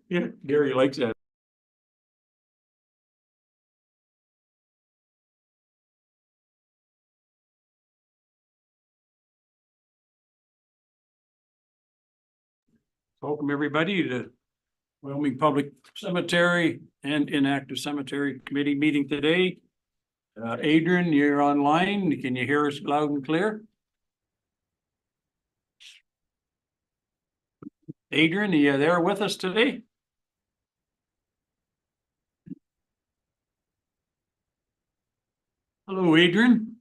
Yeah, Gary likes that. Welcome everybody to Wyoming Public Cemetery and Inactive Cemetery Committee meeting today. Adrian, you're online. Can you hear us loud and clear? Adrian, are you there with us today? Hello, Adrian.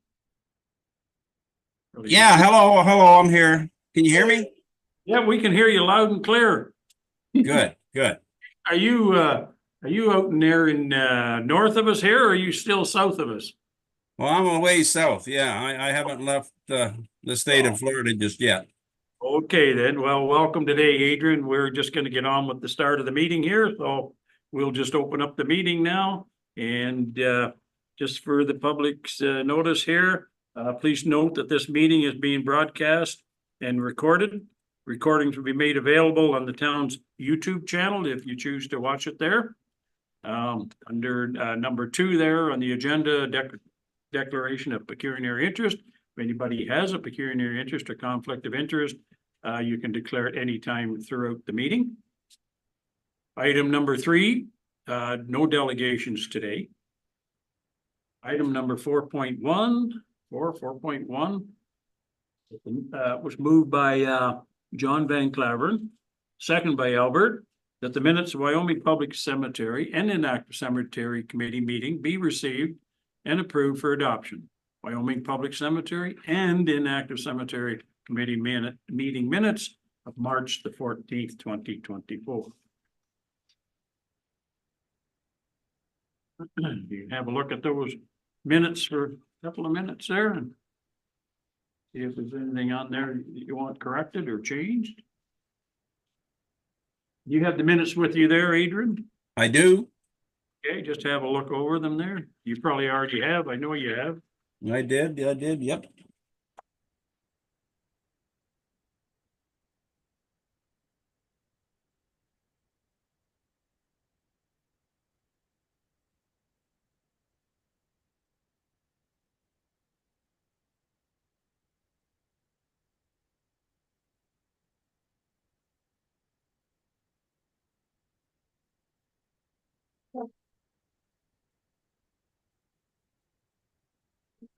Yeah, hello, I'm here. Can you hear me? Yeah, we can hear you loud and clear. Good. Are you out in there in north of us here, or are you still south of us? Well, I'm a ways south. Yeah, I haven't left the state of Florida just yet. Okay, then. Well, welcome today, Adrian. We're just going to get on with the start of the meeting here. So we'll just open up the meeting now. And just for the public's notice here, please note that this meeting is being broadcast and recorded. Recordings will be made available on the town's YouTube channel if you choose to watch it there. Under number 2 there on the agenda, declaration of pecuniary interest. If anybody has a pecuniary interest or conflict of interest, you can declare it anytime throughout the meeting. Item number 3, no delegations today. Item number 4.1 was moved by John Van Claveren, second by Albert, that the minutes of Wyoming Public Cemetery and Inactive Cemetery Committee meeting be received and approved for adoption. Wyoming Public Cemetery and Inactive Cemetery Committee meeting minutes of March the 14th, 2024. You can have a look at those minutes for a couple of minutes there and see if there's anything on there that you want corrected or changed. You have the minutes with you there, Adrian? I do. Okay, just have a look over them there. You probably already have. I know you have. I did. Yep.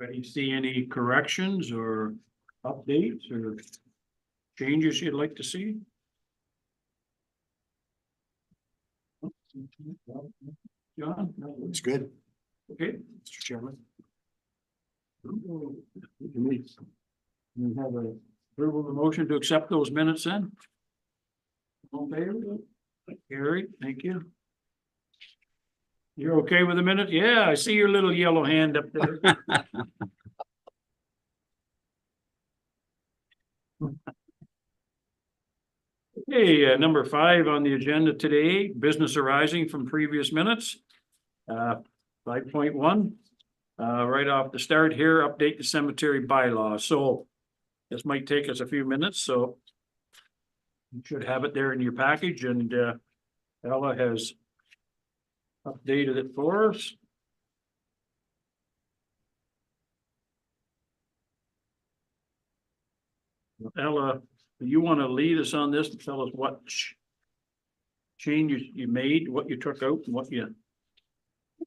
Anybody see any corrections or updates or changes you'd like to see? John? It's good, Okay. Mr. Chairman. We have a approval of the motion to accept those minutes then? All in favor? Gary, thank you. You're okay with the minute? Yeah, I see your little yellow hand up there. Okay, number 5 on the agenda today, business arising from previous minutes. 5.1, right off the start here, update the cemetery bylaw. So this might take us a few minutes, so you should have it there in your package, and Ella has updated it for us. Ella, do you want to lead us on this and tell us what changes you made, what you took out, and what you...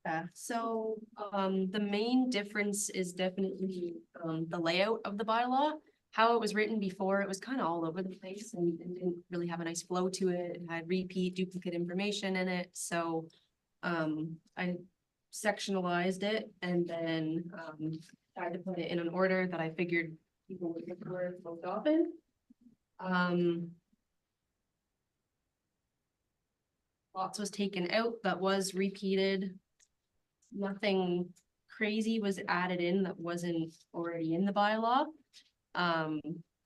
Yeah, so the main difference is definitely the layout of the bylaw. How it was written before, it was kind of all over the place and didn't really have a nice flow to it. It had repeat, duplicate information in it. So I sectionalized it and then tried to put it in an order that I figured people would prefer most often. Lots was taken out that was repeated. Nothing crazy was added in that wasn't already in the bylaw.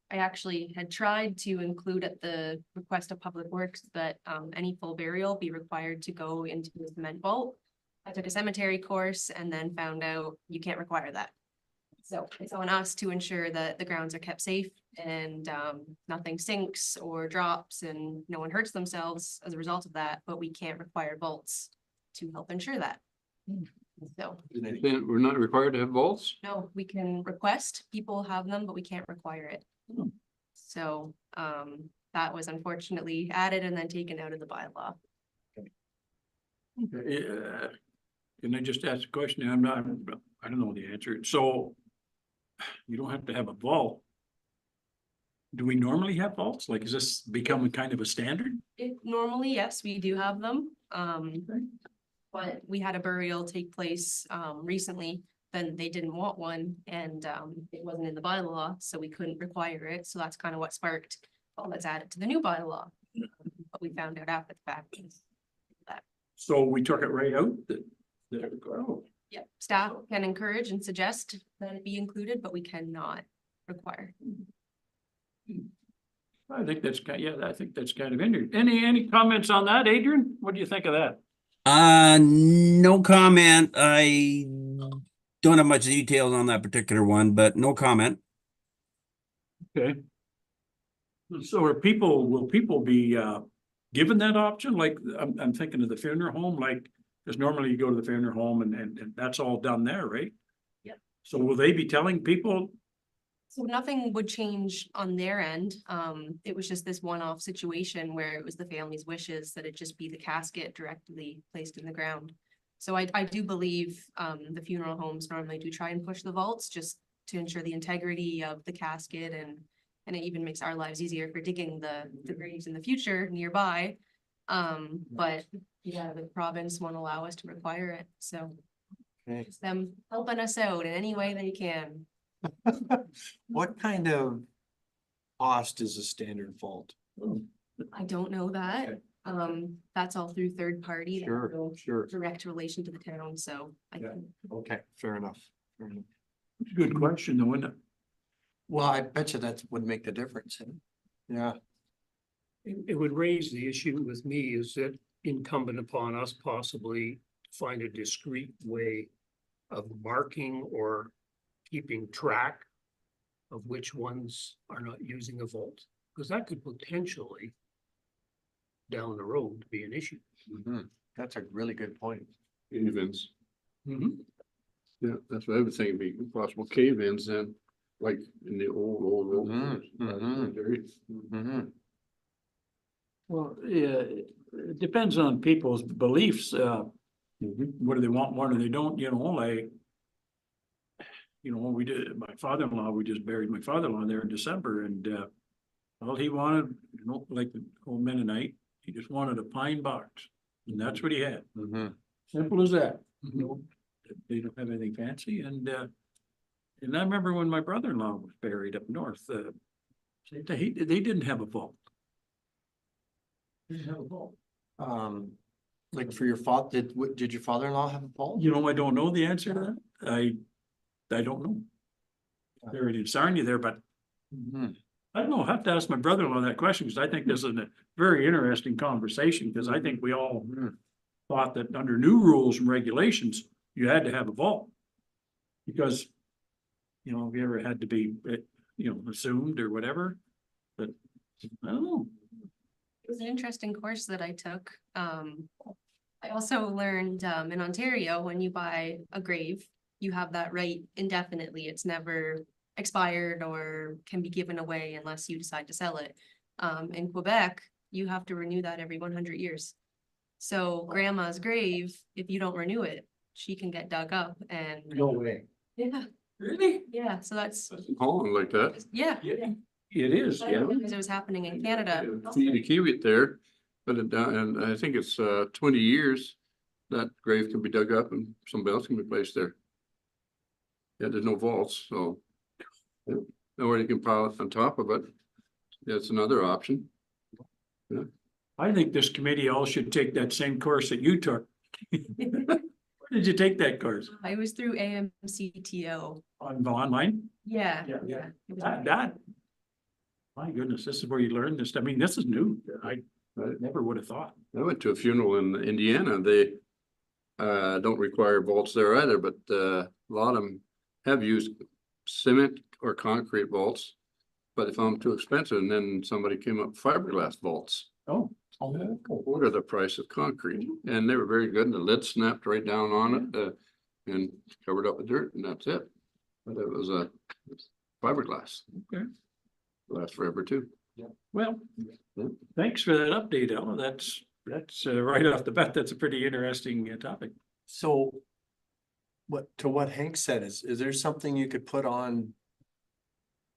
I actually had tried to include at the request of Public Works that any full burial be required to go into a cement vault. I took a cemetery course and then found out you can't require that. So it's on us to ensure that the grounds are kept safe and nothing sinks or drops and no one hurts themselves as a result of that, but we can't require vaults to help ensure that. So, We're not required to have vaults? no, we can request, people have them, but we can't require it. So, that was unfortunately added and then taken out of the bylaw. Can I just ask a question? I don't know the answer. So you don't have to have a vault. Do we normally have vaults? Like, is this becoming kind of a standard? Normally, yes, we do have them. But we had a burial take place recently, then they didn't want one and it wasn't in the bylaw, so we couldn't require it. So that's kind of what sparked, well, let's add it to the new bylaw. But we found out after the fact. So we took it right out oh, Yeah, staff can encourage and suggest that it be included, but we cannot require. I think that's I think that's kind of interesting. Any comments on that, Adrian? What do you think of that? No comment. I don't have much details on that particular one, but no comment. Okay. So will people be given that option? Like, I'm thinking of the funeral home, like, because normally you go to the funeral home and that's all done there, right? Yep. So will they be telling people? So nothing would change on their end. It was just this one-off situation where it was the family's wishes that it just be the casket directly placed in the ground. So I do believe the funeral homes normally do try and push the vaults just to ensure the integrity of the casket and it even makes our lives easier for digging the graves in the future nearby. But yeah, the province won't allow us to require it, so it's them helping us out in any way they can. What kind of cost is a standard vault? I don't know that. That's all through third party. That have no Sure. direct relation to the town, so I Yeah. can. Okay, fair enough. Fair enough. It's a good question, though, isn't it? Well, I bet you that would make the difference. Yeah, It would raise the issue with me, is it incumbent upon us possibly to find a discrete way of marking or keeping track of which ones are not using a vault? Because that could potentially down the road be an issue. that's a really good point. Cave-ins. Mm-hmm. Yeah, that's what I was thinking, be possible cave-ins and like in the old. Well, yeah, it depends on people's beliefs, whether they want one or they don't, like. When we did, my father-in-law, we just buried my father-in-law there in December and, all he wanted, like the old Mennonite, he just wanted a pine box. And that's what he had. Simple as that. They don't have anything fancy and I remember when my brother-in-law was buried up north, they didn't have a vault. Didn't have a vault. Like for your father, did your father-in-law have a vault? I don't know the answer to that. I don't know. Buried in Sarnia there, but I don't know. I have to ask my brother-in-law that question because I think this is a very interesting conversation because I think we all thought that under new rules and regulations, you had to have a vault. Because, if you ever had to be, assumed or whatever, but I don't know. It was an interesting course that I took. I also learned in Ontario, when you buy a grave, you have that right indefinitely. It's never expired or can be given away unless you decide to sell it. In Quebec, you have to renew that every 100 years. So grandma's grave, if you don't renew it, she can get dug up and. No way. Yeah, Really? yeah, so that's, Holland like that. yeah. Yeah. It is, yeah. Because it was happening in Canada. You keep it there, but and I think it's 20 years, that grave can be dug up and somebody else can be placed there. Yeah, there's no vaults, so. Or you can pile it on top of it. That's another option. I think this committee all should take that same course that you took. Where did you take that course? I was through AMCTO. Online? Yeah. Yeah, yeah. It was- That. My goodness, this is where you learn this. I mean, this is new. I never would have thought. I went to a funeral in Indiana. They don't require vaults there either, but a lot of them have used cement or concrete vaults. But they found them too expensive, and then somebody came up with fiberglass vaults. Oh. What are the price of concrete? And they were very good, and the lid snapped right down on it, and covered up with dirt, and that's it. But it was a fiberglass. Okay. Lasts forever too. Well, Yeah. thanks for that update, Ella. That's right off the bat, that's a pretty interesting topic. So what Hank said is there something you could put on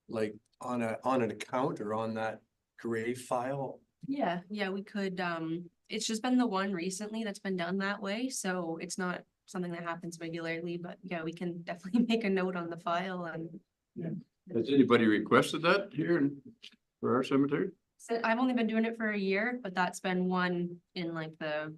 like on an account or on that grave file? Yeah, we could, it's just been the one recently that's been done that way, so it's not something that happens regularly, but yeah, we can definitely make a note on the file and. Has anybody requested that here for our cemetery? So I've only been doing it for a year, but that's been one in like the,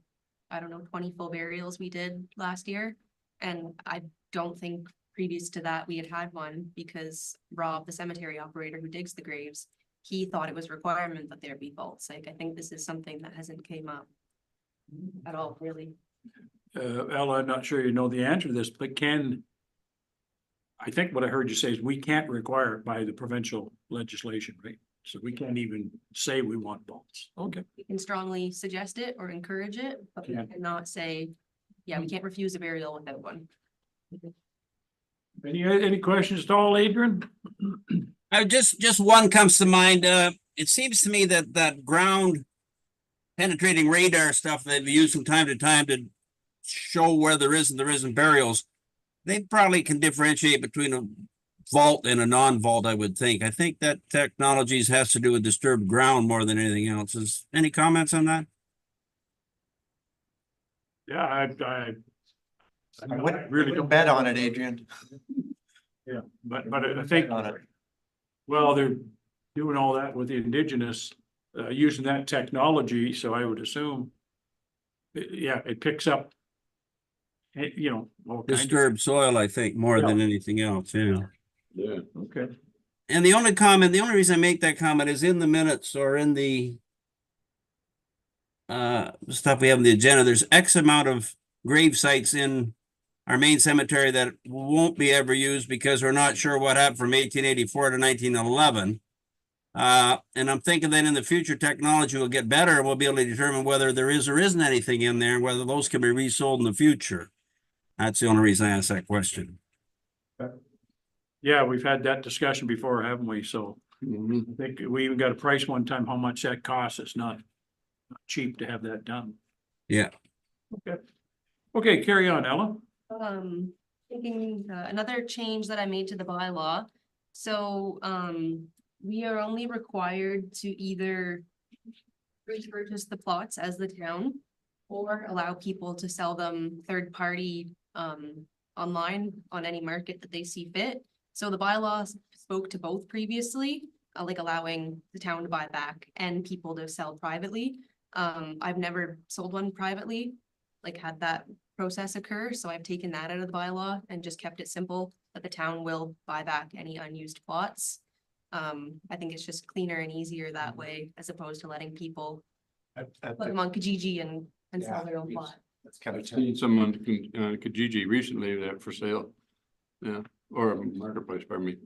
I don't know, 20 full burials we did last year. And I don't think previous to that we had one because Rob, the cemetery operator who digs the graves, he thought it was a requirement that there be vaults. Like, I think this is something that hasn't came up at all, really. Ella, I'm not sure you know the answer to this, but I think what I heard you say is we can't require it by the provincial legislation, right? So we can't even say we want vaults. Okay. We can strongly suggest it or encourage it, but we Yeah. cannot say, yeah, we can't refuse a burial without one. Any questions at all, Adrian? Just one comes to mind. It seems to me that ground penetrating radar stuff they've used from time to time to show where there is and there isn't burials, they probably can differentiate between a vault and a non-vault, I would think. I think that technologies has to do with disturbed ground more than anything else. Is any comments on that? Yeah, I I really wouldn't don't bet on it, Adrian. Yeah, but I think, On it. well, they're doing all that with the indigenous, using that technology, so I would assume. It picks up. All kinds of, Disturbed soil, I think, more than anything else, yeah. Yeah. okay, And the only reason I make that comment is in the minutes or in the stuff we have on the agenda, there's X amount of grave sites in our main cemetery that won't be ever used because we're not sure what happened from 1884 to 1911. And I'm thinking that in the future, technology will get better and we'll be able to determine whether there is or isn't anything in there, and whether those can be resold in the future. That's the only reason I asked that question. yeah, we've had that discussion before, haven't we? So Mhm. I think we even got a price one time, how much that costs. It's not cheap to have that done. Yeah. Okay, carry on, Ella. Thinking, another change that I made to the bylaw. So, we are only required to either repurchase the plots as the town or allow people to sell them third party, online on any market that they see fit. So the bylaws spoke to both previously, like allowing the town to buy back and people to sell privately. I've never sold one privately, like had that process occur, so I've taken that out of the bylaw and just kept it simple that the town will buy back any unused plots. I think it's just cleaner and easier that way as opposed to letting people put them on Kijiji and sell their own Yeah, plot. That's kind I've of. seen some on Kijiji recently that for sale. Yeah, or marketplace, pardon me.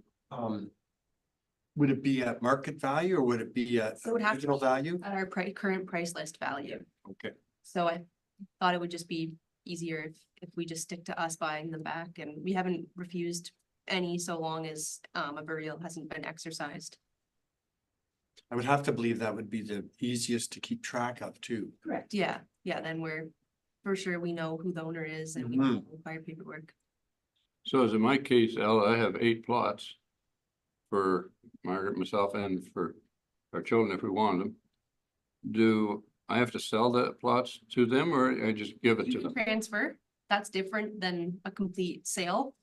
Would it be at market value or would it be at So it would have to original be value? At our current price list value. Okay. So I thought it would just be easier if we just stick to us buying them back, and we haven't refused any so long as a burial hasn't been exercised. I would have to believe that would be the easiest to keep track of too. Correct. Yeah, then we're for sure we know who the owner is and we Mhm. require paperwork. So as in my case, Ella, I have 8 plots for Margaret, myself, and for our children if we want them. Do I have to sell the plots to them or I just give it You to can them? transfer, that's different than a complete sale.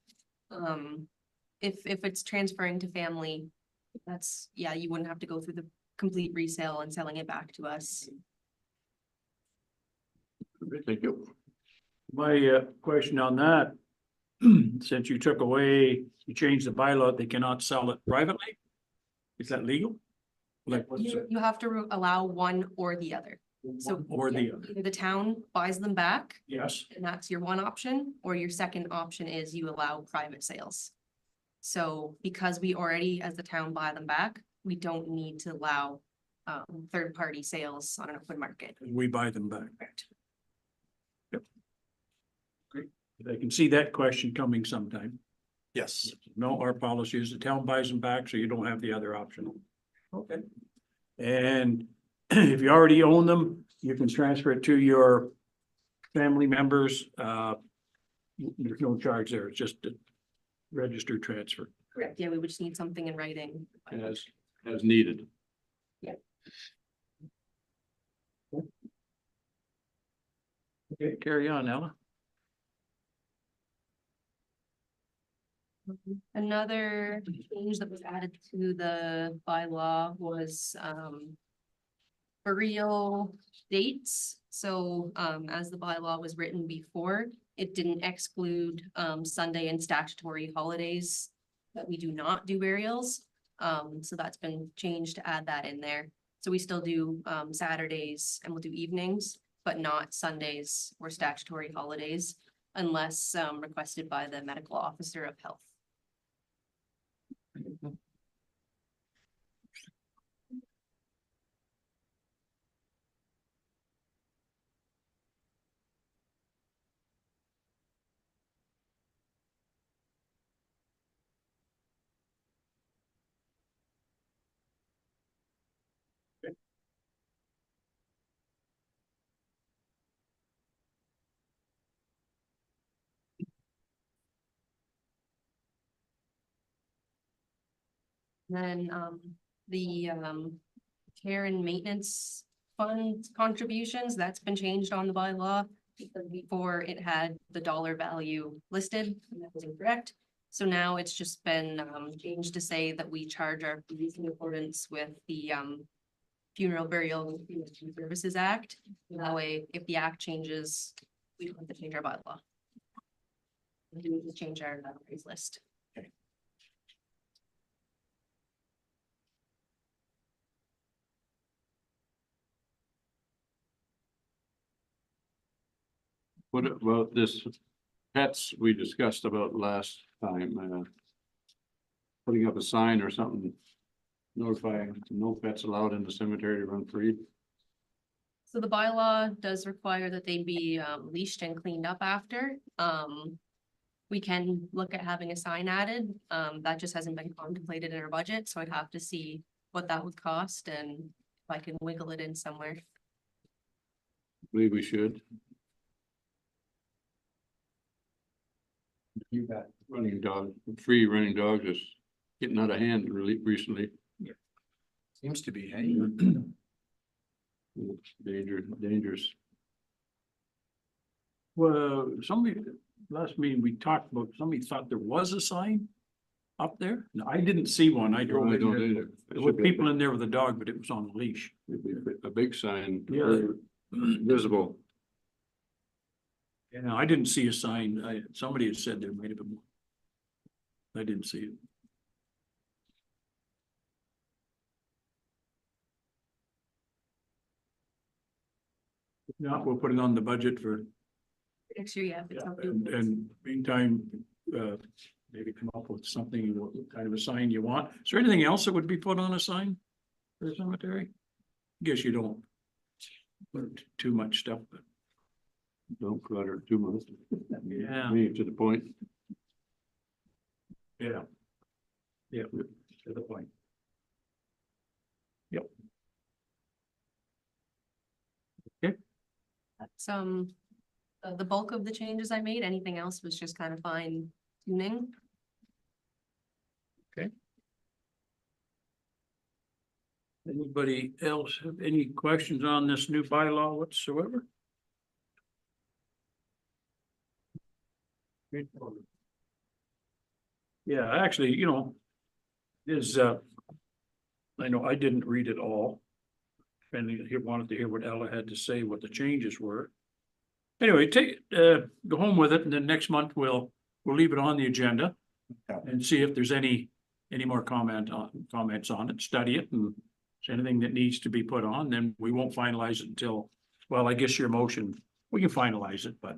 If it's transferring to family, that's, yeah, you wouldn't have to go through the complete resale and selling it back to us. Thank you. My question on that, since you you changed the bylaw, they cannot sell it privately? Is that legal? Like, what's it, You have to allow one or the other. So one or the other? either the town buys them back, Yes, and that's your one option, or your second option is you allow private sales. So because we already, as the town, buy them back, we don't need to allow third-party sales on an open market. We buy them back. Correct. I can see that question coming sometime. Yes. No, our policy is the town buys them back, so you don't have the other option. Okay. And if you already own them, you can transfer it to your family members. There's no charge there. It's just a registered transfer. Correct. Yeah, we would just need something in writing. As needed. Okay, carry on, Ella. Another change that was added to the bylaw was burial dates. So as the bylaw was written before, it didn't exclude Sunday and statutory holidays that we do not do burials. So that's been changed to add that in there. So we still do Saturdays and we'll do evenings, but not Sundays or statutory holidays unless requested by the medical officer of health. Then the care and maintenance fund contributions, that's been changed on the bylaw. Because before it had the dollar value listed, and that was incorrect. So now it's just been changed to say that we charge our fees in accordance with the Funeral Burial and Cremation Services Act. That way, if the act changes, we don't have to change our bylaw. We need to change our price list. What about this pets we discussed about last time? Putting up a sign or something, notifying no pets allowed in the cemetery to run free. So the bylaw does require that they be leashed and cleaned up after. We can look at having a sign added. That just hasn't been contemplated in our budget, so I'd have to see what that would cost and if I can wiggle it in somewhere. Believe we should. You got. Running dog, free running dogs is getting out of hand really recently. Seems to be, hey. Dangerous. Well, somebody, last meeting we talked about, somebody thought there was a sign up there. No, I didn't see one. I drove I in don't there. either. There were people in there with a dog, but it was on a leash. A big sign. Yeah. Visible. Yeah, I didn't see a sign. Somebody had said there might have been one. I didn't see it. If not, we'll put it on the budget for, Next year, yeah. if it's not and meantime, maybe come up with something, what kind of a sign you want. Is there anything else that would be put on a sign for the cemetery? Guess you don't put too much stuff, but Don't clutter too much. yeah, Me to the point. yeah. Yeah, to the point. Yep. Okay. That's the bulk of the changes I made. Anything else was just kind of fine tuning. Anybody else have any questions on this new bylaw whatsoever? Yeah, actually, is, I know I didn't read it all. And he wanted to hear what Ella had to say, what the changes were. Anyway, go home with it, and then next month we'll leave it on the agenda. Yeah. And see if there's any more comments on it, study it, and if there's anything that needs to be put on, then we won't finalize it until, well, I guess your motion, we can finalize it, but.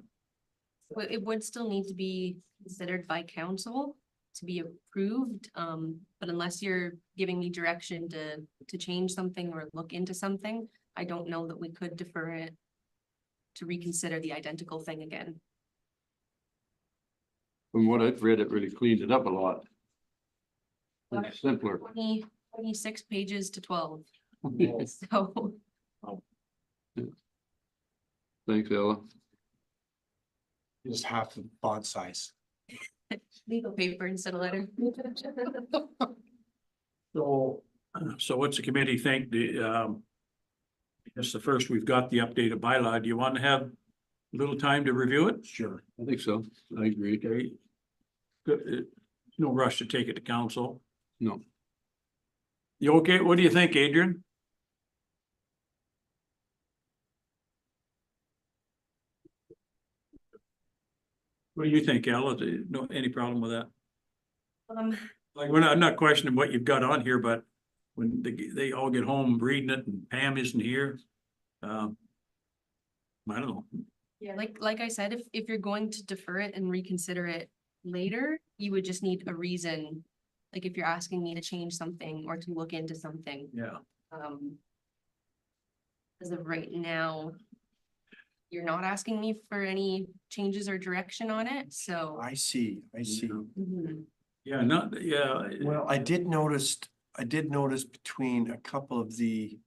But it would still need to be considered by council. to be approved. But unless you're giving me direction to change something or look into something, I don't know that we could defer it to reconsider the identical thing again. From what I've read, it really cleaned it up a lot. It's simpler. 26 pages to 12. So Thanks, Ella. Just half the font size. legal paper instead of letter. So what's the committee think? That's the first, we've got the updated bylaw. Do you want to have a little time to review it? Sure. I think so. I agree. Okay. Good. No rush to take it to council. No. You okay? What do you think, Adrian? What do you think, Ella? No, any problem with that? Like, I'm not questioning what you've got on here, but when they all get home reading it and Pam isn't here. I don't know. Yeah, like I said, if you're going to defer it and reconsider it later, you would just need a reason. Like if you're asking me to change something or to look into something. Yeah. As of right now, you're not asking me for any changes or direction on it, so. I see. Mhm. Yeah, not, yeah. Well, I did notice between a couple of the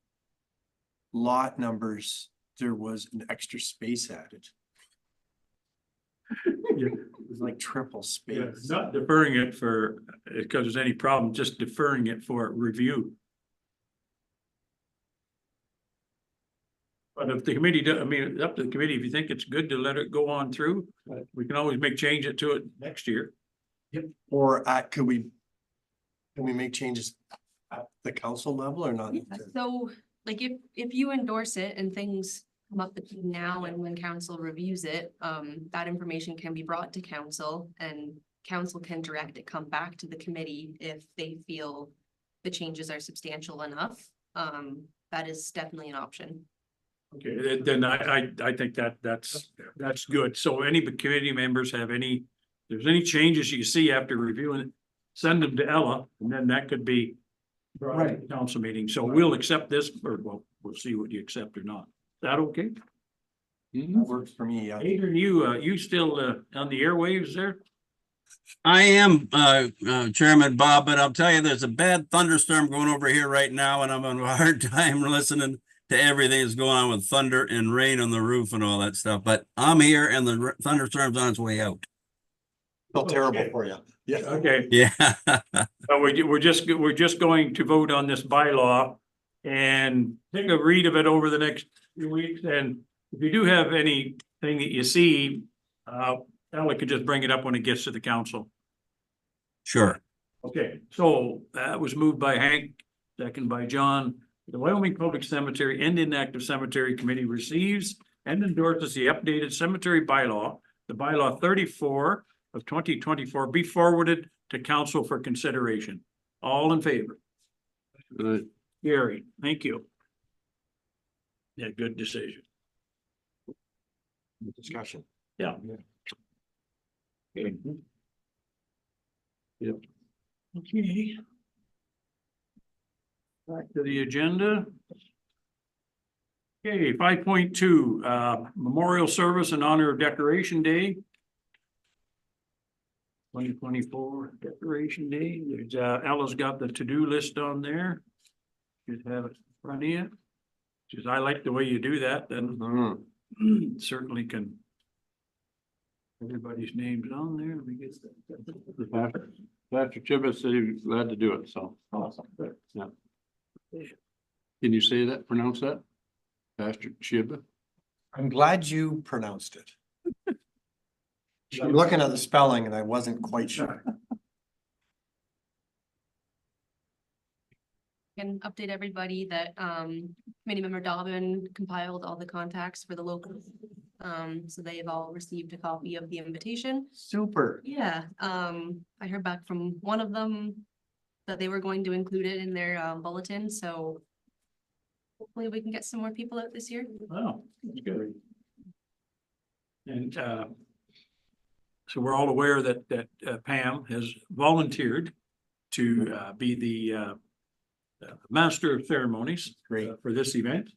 lot numbers, there was an extra space added. It was like triple Yeah, space. not deferring it for, because there's any problem, just deferring it for review. But if the committee, I mean, it's up to the committee, if you think it's good to let it go on through, we can always make changes to it next year. Yep. Or can we make changes at the council level or not? Yeah, so like if you endorse it and things come up between now and when council reviews it, that information can be brought to council and council can direct it come back to the committee if they feel the changes are substantial enough. That is definitely an option. Okay, then I think that's good. So any committee members have if there's any changes you see after reviewing it, send them to Ella, and then that could be brought to the council meeting. So we'll accept this, or we'll see what you accept or not. Is that okay? That works for me, yeah. Adrian, you still on the airwaves there? I am, Chairman Bob, but I'll tell you, there's a bad thunderstorm going over here right now, and I'm having a hard time listening to everything that's going on with thunder and rain on the roof and all that stuff. But I'm here, and the thunderstorm's on its way out. Felt terrible for you. Yeah. Okay. Yeah. We're just going to vote on this bylaw and take a read of it over the next few weeks. And if you do have anything that you see, Ella could just bring it up when it gets to the council. Sure. Okay, so that was moved by Hank, second by John. The Wyoming Public Cemetery and Inactive Cemetery Committee receives and endorses the updated cemetery bylaw, the bylaw 34 of 2024, be forwarded to council for consideration. All in favor? Right. Gary, thank you. Yeah, good decision. Discussion. Yeah. Okay. Yep. Okay. Back to the agenda. Okay, 5.2, memorial service in honor of Decoration Day. 2024 Decoration Day. There's Ella's got the to-do list on there. Just have it in front of you. Just I like the way you do that, then certainly can. Everybody's name's on there. Let me get that. Pastor Chibba said he was glad to do it, so. Awesome. Yeah. Can you say that, pronounce that? Pastor Chibba? I'm glad you pronounced it. I'm looking at the spelling and I wasn't quite sure. Can update everybody that committee member Dobbin compiled all the contacts for the locals. So they've all received a copy of the invitation. Super. Yeah, I heard back from one of them that they were going to include it in their bulletin, so hopefully we can get some more people out this year. Wow, that's good. And So we're all aware that Pam has volunteered to be the master of ceremonies Great. for this event.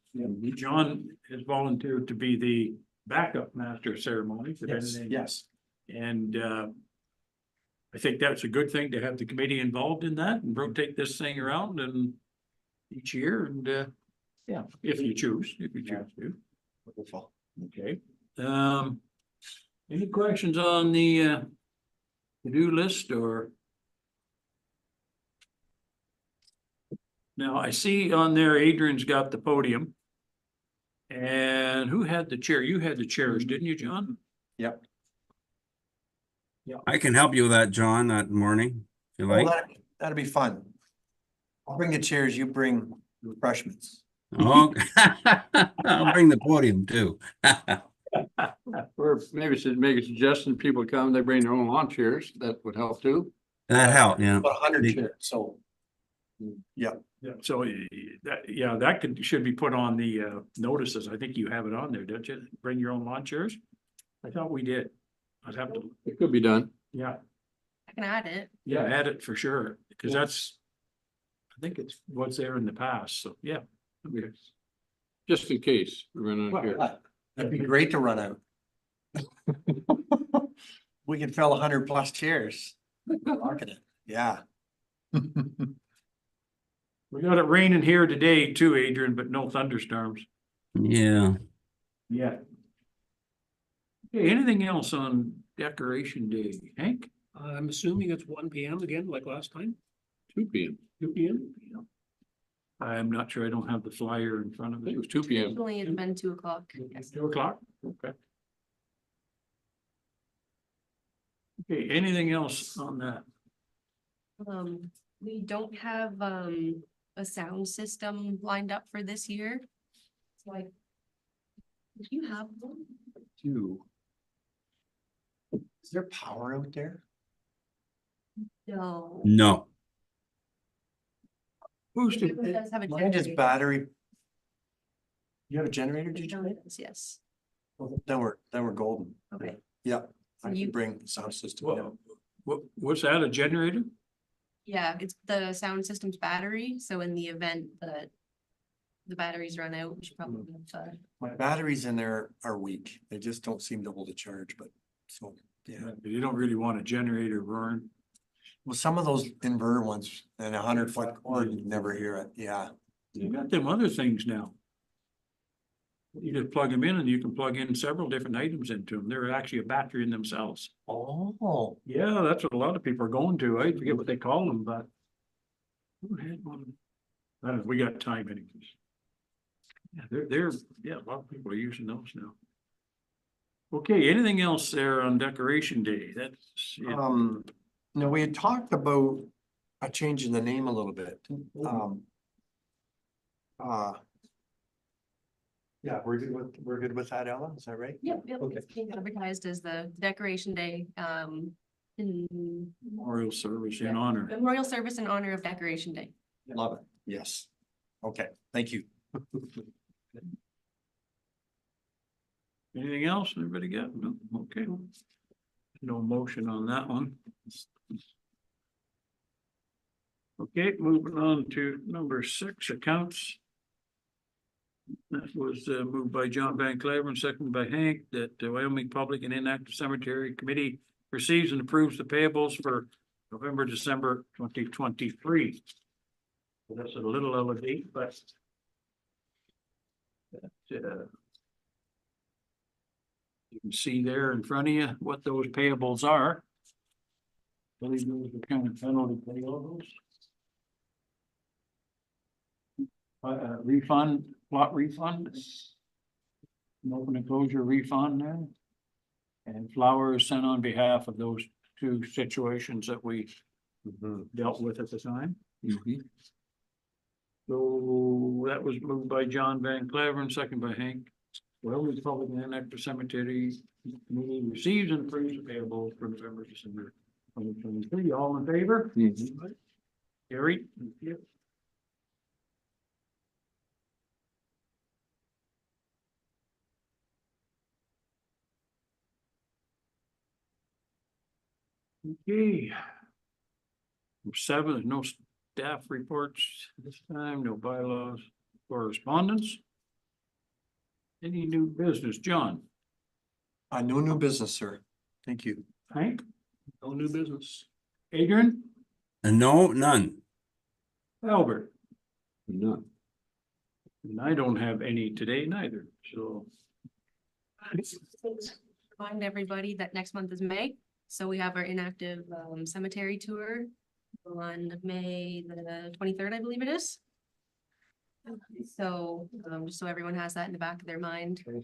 John has volunteered to be the backup master of ceremonies. if Yes, anything- yes. And I think that's a good thing to have the committee involved in that and rotate this thing around and each year and yeah, if you choose to. Wonderful. Okay. Any questions on the to-do list or? Now I see on there Adrian's got the podium. And who had the chair? You had the chairs, didn't you, John? Yep. I can help you with that, John, that morning, if you Well, like. that'd be fun. I'll bring the chairs, you bring refreshments. Oh, I'll bring the podium too. Or maybe should make a suggestion, people come, they bring their own lawn chairs, that would help too. That helped, yeah. About 100 chairs, so. Yeah, Yeah. So that should be put on the notices. I think you have it on there, don't you? Bring your own lawn chairs? I thought we did. I'd have to, It could be done. yeah, I can add it. yeah, add it for sure, because that's. I think it's what's there in the past, so yeah. Okay. Just in case we run out of here. that'd be great to run out. We could fill 100+ chairs. Market it, yeah. We got it raining here today too, Adrian, but no thunderstorms. Yeah. Yeah. Okay, anything else on Decoration Day, Hank? I'm assuming it's 1 PM again, like last time, 2 P.M. 2 PM? I'm not sure. I don't have the flyer in front I of think me. it was 2 P.M. Usually it's been 2 o'clock. Yes. 2 o'clock? Okay. Okay, anything else on that? We don't have, a sound system lined up for this year. It's like. Do you have one? Is there power out there? No. No. Who's It the, does have a Mine is generator. battery. You have a generator, did you? Yes, Well, Then we're golden. okay. Yeah, I You- can bring the sound system. yeah. what's that, a generator? Yeah, it's the sound system's battery, so in the event that the batteries run out, we should probably have, My batteries in there are weak. They just don't seem to hold a charge, but so, yeah. You don't really want a generator running. Well, some of those inverter ones and 100-foot cord, you never hear it. Yeah. You got them other things now. You just plug them in and you can plug in several different items into them. They're actually a battery in themselves. Oh, Yeah, that's what a lot of people are going to. I forget what they call them, but. Who had one? I don't know, we got time anyways. Yeah, yeah, a lot of people are using those now. Okay, anything else there on Decoration Day? That's it. no, we had talked about changing the name a little bit. Yeah, we're good with that, Ella, is that right? yep, Okay. it's being advertised as the Decoration Day, in Memorial service in honor. memorial service in honor of Decoration Day. Love it, yes. Okay, thank you. Anything else? Everybody got? No, okay. No motion on that one. Okay, moving on to number 6, accounts. That was moved by John Van Clever, seconded by Hank, that the Wyoming Public and Inactive Cemetery Committee receives and approves the payables for November, December 2023. So that's a little out of date, but that, you can see there in front of you what those payables are. I believe those are kind of penalty payables. Refund, plot refund. An open and closure refund there. And flowers sent on behalf of those 2 situations that we dealt with at the time. So that was moved by John Van Clever and second by Hank. Wyoming Public and Inactive Cemetery Committee receives and approves the payables for November, December 2023. All in favor? Carried. Thank you. Okay. 7, no staff reports this time, no bylaws, correspondence. Any new business, John? No new business, sir. Thank you. Hank? No new business. Adrian? And no, none. Albert? None. And I don't have any today neither, so. Remind everybody that next month is May, so we have our inactive cemetery tour on May the 23rd, I believe it is. So, just so everyone has that in the back of their mind. The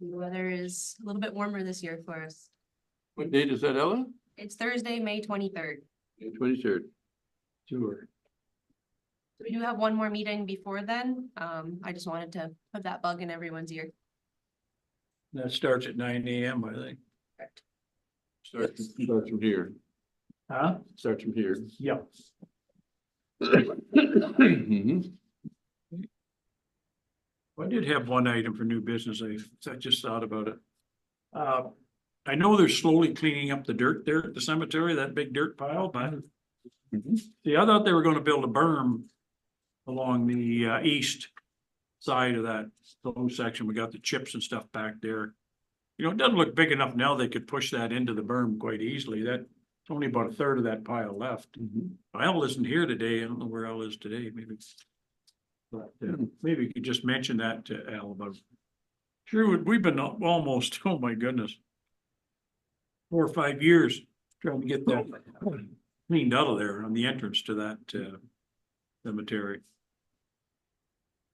weather is a little bit warmer this year for us. What date is that, Ella? It's Thursday, May 23rd. 23rd. Tour. We do have one more meeting before then. I just wanted to put that bug in everyone's ear. That starts at 9 AM, I think. Starts from here. Huh? Starts from here. Yeah. Mhm. I did have one item for new business. I just thought about it. I know they're slowly cleaning up the dirt there at the cemetery, that big dirt pile, but see, I thought they were gonna build a berm along the east side of that whole section. We got the chips and stuff back there. You know, it doesn't look big enough now. They could push that into the berm quite easily. That's only about a third of that pile left. Al isn't here today. I don't know where Al is today, maybe. But maybe you could just mention that to Al about. Sure, we've been almost, oh my goodness. 4 or 5 years trying to get that cleaned out of there on the entrance to that cemetery.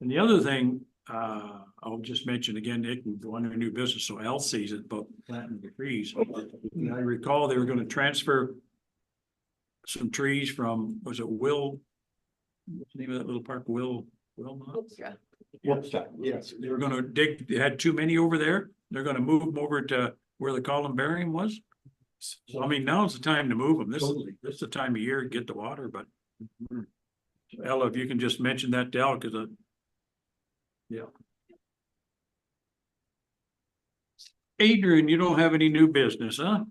And the other thing, I'll just mention again, it can go under new business, so Al sees it, but planting the trees. I recall they were gonna transfer some trees from, was it what's the name of that little park, Wilmot? Yes, they were gonna dig, they had too many over there. They're gonna move them over to where the columbarium was. So I mean, now's the time to move them. This is the time of year to get the water, but. Ella, if you can just mention that to Al, cause yeah. Adrian, you don't have any new business, huh?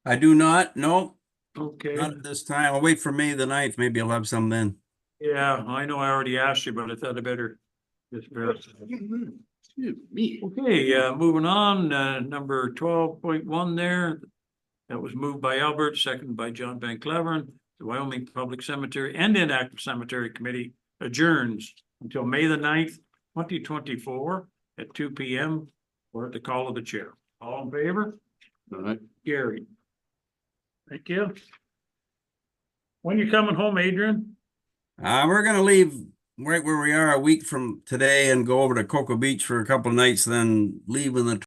I do not, no, Okay, not at this time. I'll wait for May the 9th. Maybe I'll have some then. yeah, I know I already asked you, but I thought I better just verify. Excuse me. Okay, moving on, number 12.1 there. That was moved by Albert, seconded by John Van Cleveren. The Wyoming Public Cemetery and Inactive Cemetery Committee adjourns until May the 9th, 2024 at 2 PM or at the call of the chair. All in favor? All right. Gary. Thank you. When you coming home, Adrian? We're gonna leave right where we are a week from today and go over to Cocoa Beach for a couple of nights, then leave in the